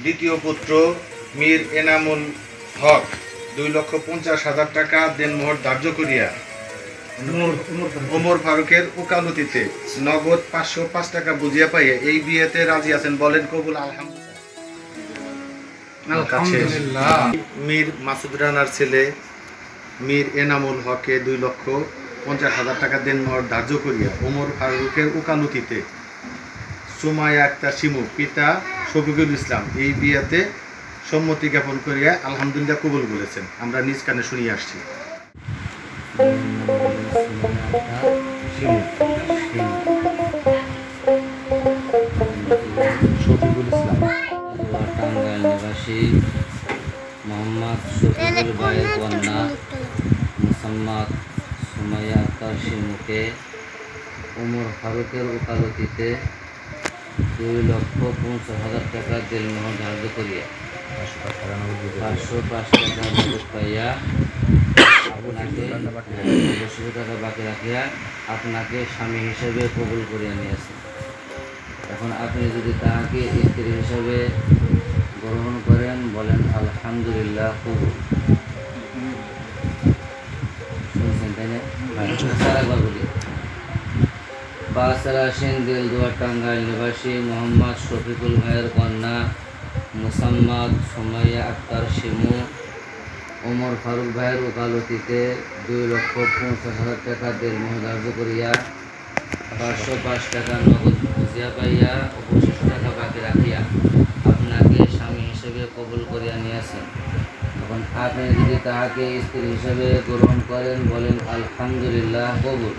দ্বিতীয় পুত্র মীর এনামুল হক 2,50,000 টাকা দেনমোহর ধার্য করিয়া ওমর ফারুকের ওকালতিতে নগদ 505 টাকা বুঝিয়া পাইয়া এই বিয়েতে রাজি আছেন, বলেন কবুল আলহামদুলিল্লাহ। মীর মাসুদ রানার ছেলে মীর এনামুল হককে 2,50,000 টাকা দেনমোহর ধার্য করিয়া ওমর ফারুকের ওকালতিতে সুমাইয়া আক্তার শিমু পিতা শফিকুল ইসলাম এই বিয়েতে সম্মতি জ্ঞাপন করিয়া আলহামদুলিল্লাহ কবুল বলেছেন। আমরা নিজ কানে শুনিয়ে আসছি। শফিকুল ইসলাম টাঙ্গাইল নিবাসী মোহাম্মদ শফিকুল ভাইয়ের কন্যা মুসাম্মাদ সুমাইয়া আক্তার শিমুকে ওমর ফারুকের ওকালতিতে 2,50,000 টাকা দেনমোহর ধার্য করিয়া 505 টাকা নগদ পাইয়া আপনাকে 200 টাকা বাকি রাখিয়া আপনাকে স্বামী হিসেবে কবুল করিয়া নিয়েছেন। এখন আপনি যদি তাহাকে স্ত্রী হিসেবে গ্রহণ করেন, বলেন আলহামদুলিল্লাহ কবুল। শুনছেন তাই না? সারাবার বলি। বাসরাসিন দিলদুয়া টাঙ্গাইল নিবাসী মোহাম্মদ শফিকুল ভাইয়ের কন্যা মুসাম্মাদ সুমাইয়া আক্তার শিমু ওমর ফারুক ভাইয়ের ওকালতিতে 2,50,000 টাকা দেনমোহর ধার্য করিয়া 505 টাকা নগদ বুঝিয়া পাইয়া 25 টাকা বাকি রাখিয়া আপনাকে স্বামী হিসেবে কবুল করিয়া নিয়েছেন। এখন আপনি যদি তাহাকে স্ত্রী হিসেবে গ্রহণ করেন, বলেন আলহামদুলিল্লাহ কবুল।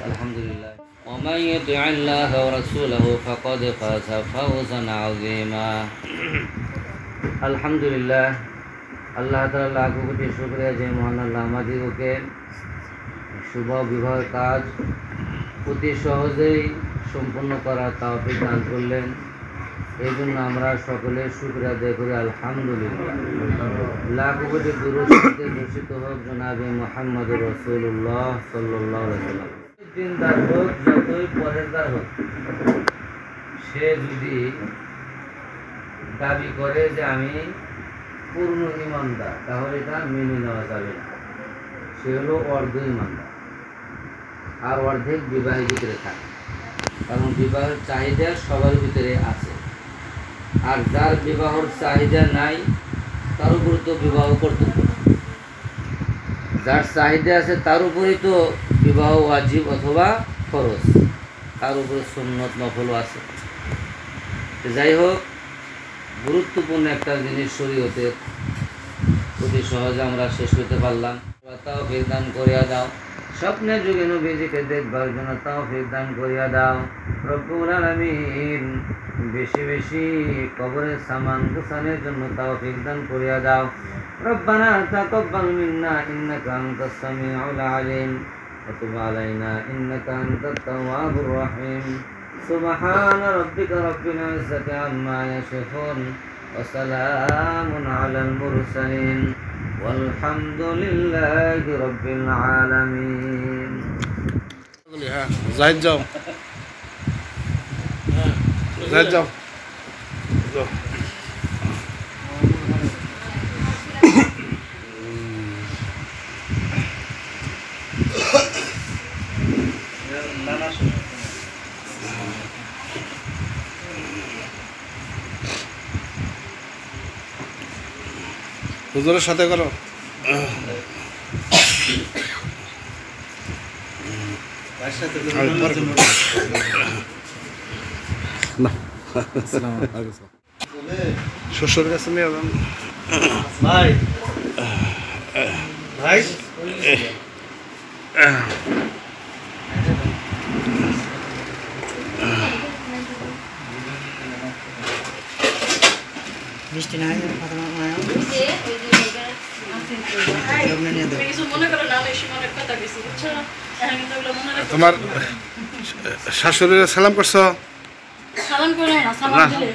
আলহামদুলিল্লাহ। ومن يطع الله ورسوله فقد فاز فوزا عظيما। আলহামদুলিল্লাহ। আল্লাহ তাআলা লাখ কোটি শুকরিয়া যে মহান আল্লাহ আমাদিগকে শুভ বিবাহের কাজ অতি সহজেই সম্পন্ন করার তৌফিক দান করলেন। এই জন্য আমরা সকলে শুকরিয়া আদায় করি আলহামদুলিল্লাহ। লাখ কোটি দুরূদ দূষিত হোক জনাবে মুহাম্মদুর রাসূলুল্লাহ সাল্লাল্লাহু আলাইহি ওয়াসাল্লাম। দিনদার হোক যতই পরেরদার হোক, সে যদি দাবি করে যে আমি পূর্ণ ইমানদার, তাহলে এটা মেনে নেওয়া যাবে না। সে হলো অর্ধ ইমানদার, আর অর্ধেক বিবাহের ভিতরে থাকে। কারণ বিবাহের চাহিদা সবার ভিতরে আছে, আর যার বিবাহের চাহিদা নাই তার উপরে তো বিবাহ কর্তব্য। যার চাহিদা আছে তার উপরেই তো বিবাহ ওয়াজিব অথবা ফরজ, তার উপরে সুন্নত নফলও আছে। যাই হোক, গুরুত্বপূর্ণ একটা জিনিস শরীয়তের অতি সহজে আমরা শেষ করতে পারলাম। তৌফিক দান করিয়া দাও, স্বপ্নের যুগে নবীজিকে দেখবার জন্য তৌফিক দান করিয়া দাও রব্বুল আলামিন। বেশি বেশি কবরের সামান গোছানোর জন্য তৌফিক দান করিয়া দাও। রব্বানা তাকাব্বাল মিন্না ইন্নাকা আনতাস সামিউল আলিম ওয়া তুব আলাইনা ইন্নাকা আনতাত তাওয়াবুর রহিম। সুবহান রাব্বিকা রাব্বিল ইজ্জাতি আম্মা ইয়াসিফুন ওয়া সালামুন আলাল মুরসালিন ওয়ালহামদুলিল্লাহি রাব্বিল আলামিন। জাহিদ যাও, জাহিদ যাও। হুজুরের সাথে করো। শ্বশুর কাছে নিয়ে যান ভাই। ভাই মিষ্টি না তোমার শাশুড়ির সালাম করছো? সালাম করে না, সালাম দিলে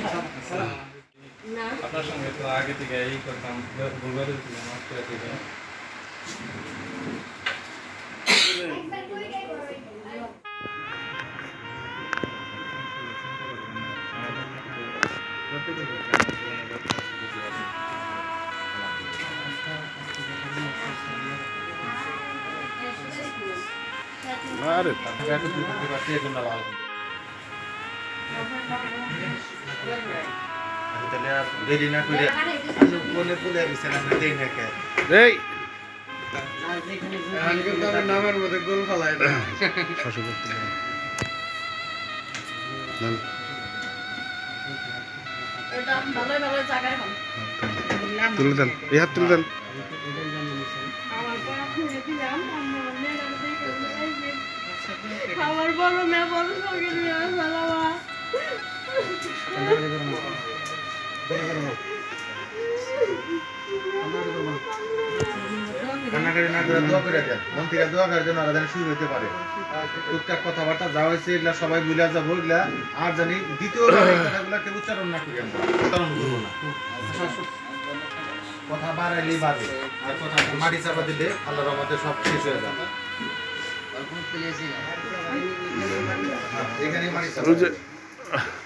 না। আপনার সঙ্গে তো আগে থেকে এই করতাম, ভুলভাবে দিলাম আজকে থেকে। আরে তাহলে আর দেরি না করে কোনে কোলে গেছে না দেই না কে এই নামের মধ্যে গোল ফলায় না শাসু করতে নেন এটা ভালো ভালো জায়গায় হবে তুলে দেন এই হাত তুলে দেন আমার পড়া খুলে দিলাম আমার বড় মেয়ে বড় সঙ্গে নিয়ে আসলাম কান্নাকাটি না করে দোয়া করে দেন মন থেকে দোয়া করার জন্য আরাধনা শুরু হতে পারে টুকটাক কথাবার্তা যা হয়েছে এগুলা সবাই বুঝা যাবো এগুলা আর জানি দ্বিতীয় কথাগুলাকে উচ্চারণ না করি আমরা উচ্চারণ করবো না কথা বাড়াইলেই বাড়ে আর কথা মাটি চাপা দিলে আল্লাহর রহমতে সব শেষ হয়ে যাবে এখানে মাটি চাপা